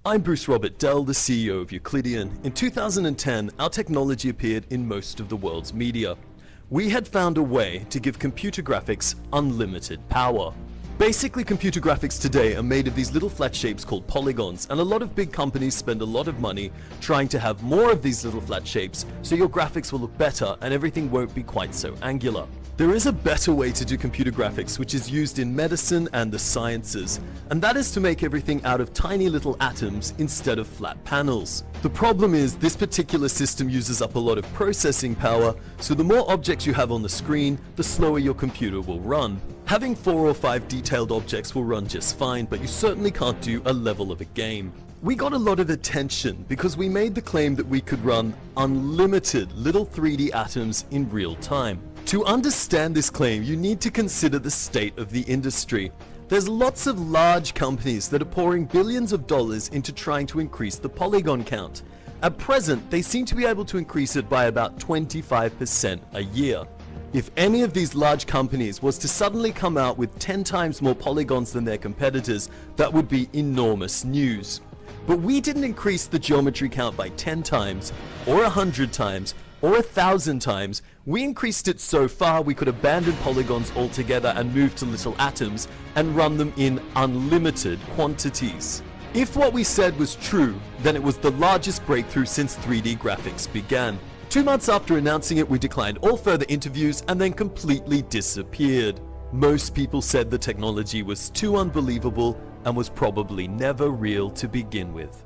I'm Bruce Robert Dell, the CEO of Euclideon. In 2010, our technology appeared in most of the world's media. We had found a way to give computer graphics unlimited power. Basically, computer graphics today are made of these little flat shapes called polygons, and a lot of big companies spend a lot of money trying to have more of these little flat shapes so your graphics will look better and everything won't be quite so angular. There is a better way to do computer graphics which is used in medicine and the sciences, and that is to make everything out of tiny little atoms instead of flat panels. The problem is this particular system uses up a lot of processing power, so the more objects you have on the screen, the slower your computer will run. Having 4 or 5 detailed objects will run just fine, but you certainly can't do a level of a game. We got a lot of attention because we made the claim that we could run unlimited little 3D atoms in real time. To understand this claim, you need to consider the state of the industry. There's lots of large companies that are pouring billions of dollars into trying to increase the polygon count. At present, they seem to be able to increase it by about 25% a year. If any of these large companies was to suddenly come out with 10 times more polygons than their competitors, that would be enormous news. But we didn't increase the geometry count by 10 times, or 100 times, or 1,000 times. We increased it so far we could abandon polygons altogether and move to little atoms and run them in unlimited quantities. If what we said was true, then it was the largest breakthrough since 3D graphics began. 2 months after announcing it, we declined all further interviews and then completely disappeared. Most people said the technology was too unbelievable and was probably never real to begin with.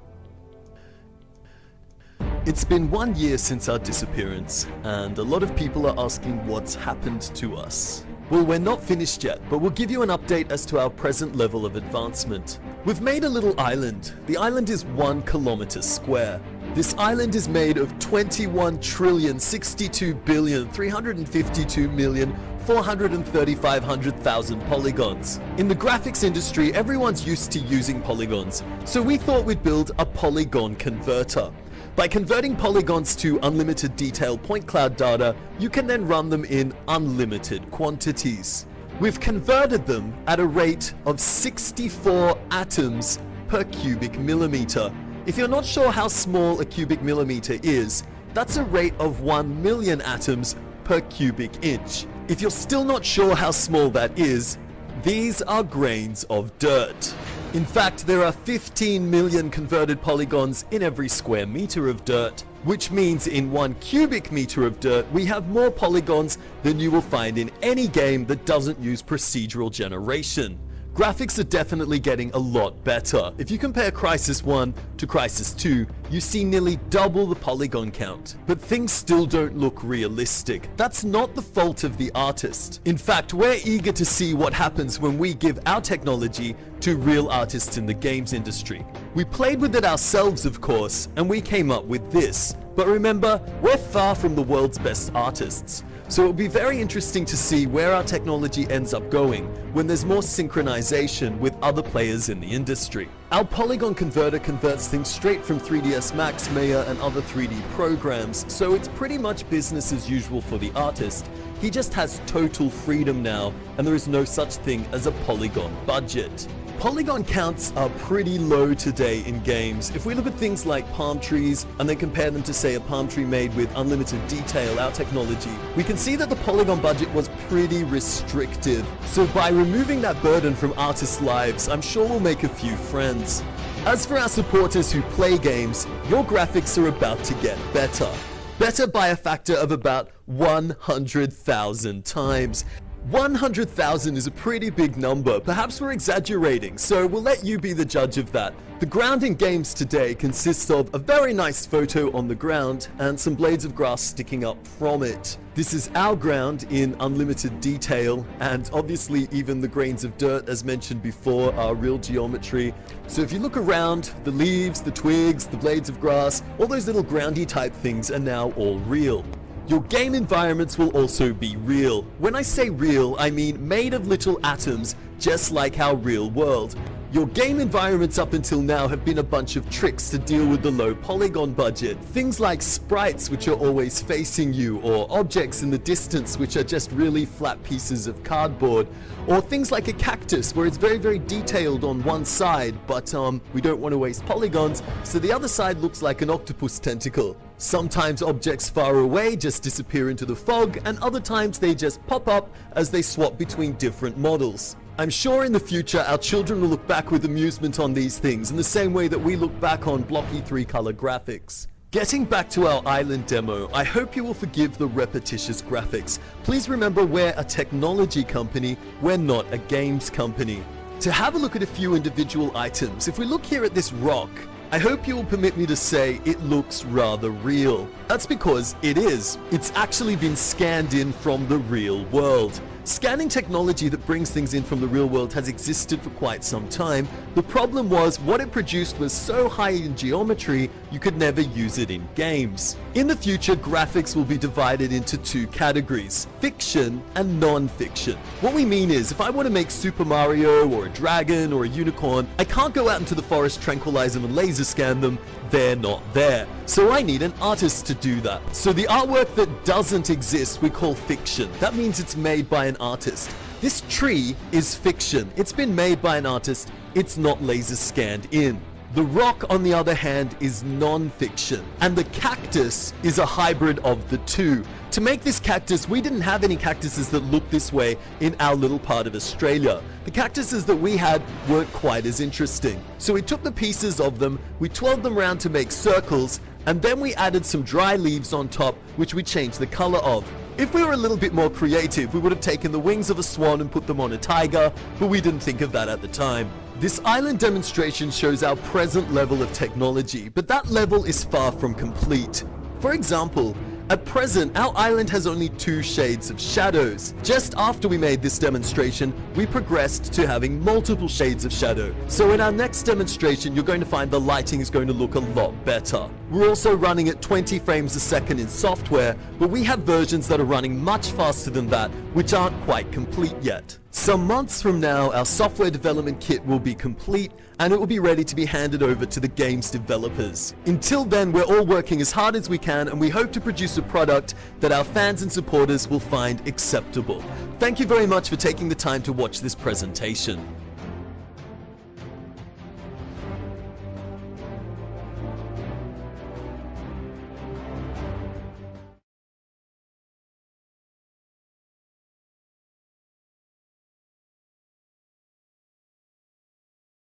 It's been 1 year since our disappearance, and a lot of people are asking what's happened to us. Well, we're not finished yet, but we'll give you an update as to our present level of advancement. We've made a little island. The island is 1 kilometer square. This island is made of 21,62,352,435,000 polygons. In the graphics industry, everyone's used to using polygons, so we thought we'd build a polygon converter. By converting polygons to unlimited detail point cloud data, you can then run them in unlimited quantities. We've converted them at a rate of 64 atoms per cubic millimeter. If you're not sure how small a cubic millimeter is, that's a rate of 1 million atoms per cubic inch. If you're still not sure how small that is, these are grains of dirt. In fact, there are 15 million converted polygons in every square meter of dirt, which means in 1 cubic meter of dirt, we have more polygons than you will find in any game that doesn't use procedural generation. Graphics are definitely getting a lot better. If you compare Crysis 1 to Crysis 2, you see nearly double the polygon count. But things still don't look realistic. That's not the fault of the artist. In fact, we're eager to see what happens when we give our technology to real artists in the games industry. We played with it ourselves, of course, and we came up with this. But remember, we're far from the world's best artists. So it'll be very interesting to see where our technology ends up going when there's more synchronization with other players in the industry. Our polygon converter converts things straight from 3ds Max, Maya, and other 3D programs, so it's pretty much business as usual for the artist. He just has total freedom now, and there is no such thing as a polygon budget. Polygon counts are pretty low today in games. If we look at things like palm trees and then compare them to, say, a palm tree made with unlimited detail, our technology, we can see that the polygon budget was pretty restricted. So by removing that burden from artists' lives, I'm sure we'll make a few friends. As for our supporters who play games, your graphics are about to get better. Better by a factor of about 100,000 times. 100,000 is a pretty big number. Perhaps we're exaggerating, so we'll let you be the judge of that. The ground in games today consists of a very nice photo on the ground and some blades of grass sticking up from it. This is our ground in unlimited detail, and obviously even the grains of dirt, as mentioned before, are real geometry. So if you look around, the leaves, the twigs, the blades of grass, all those little groundy type things are now all real. Your game environments will also be real. When I say real, I mean made of little atoms, just like our real world. Your game environments up until now have been a bunch of tricks to deal with the low polygon budget. Things like sprites which are always facing you, or objects in the distance which are just really flat pieces of cardboard, or things like a cactus where it's very detailed on one side, but we don't want to waste polygons, so the other side looks like an octopus tentacle. Sometimes objects far away just disappear into the fog, and other times they just pop up as they swap between different models. I'm sure in the future our children will look back with amusement on these things in the same way that we look back on blocky 3-color graphics. Getting back to our island demo, I hope you will forgive the repetitious graphics. Please remember we're a technology company, we're not a games company. To have a look at a few individual items, if we look here at this rock, I hope you will permit me to say it looks rather real. That's because it is. It's actually been scanned in from the real world. Scanning technology that brings things in from the real world has existed for quite some time. The problem was what it produced was so high in geometry you could never use it in games. In the future, graphics will be divided into two categories: fiction and non-fiction. What we mean is, if I want to make Super Mario or a dragon or a unicorn, I can't go out into the forest, tranquilize them and laser scan them. They're not there. So I need an artist to do that. So the artwork that doesn't exist we call fiction. That means it's made by an artist. This tree is fiction. It's been made by an artist. It's not laser scanned in. The rock, on the other hand, is non-fiction, and the cactus is a hybrid of the two. To make this cactus, we didn't have any cactuses that looked this way in our little part of Australia. The cactuses that we had weren't quite as interesting. So we took the pieces of them, we twirled them around to make circles, and then we added some dry leaves on top, which we changed the color of. If we were a little bit more creative, we would have taken the wings of a swan and put them on a tiger, but we didn't think of that at the time. This island demonstration shows our present level of technology, but that level is far from complete. For example, at present, our island has only 2 shades of shadows. Just after we made this demonstration, we progressed to having multiple shades of shadow. So in our next demonstration, you're going to find the lighting is going to look a lot better. We're also running at 20 frames a second in software, but we have versions that are running much faster than that, which aren't quite complete yet. Some months from now, our software development kit will be complete and it will be ready to be handed over to the game's developers. Until then, we're all working as hard as we can, and we hope to produce a product that our fans and supporters will find acceptable. Thank you very much for taking the time to watch this presentation.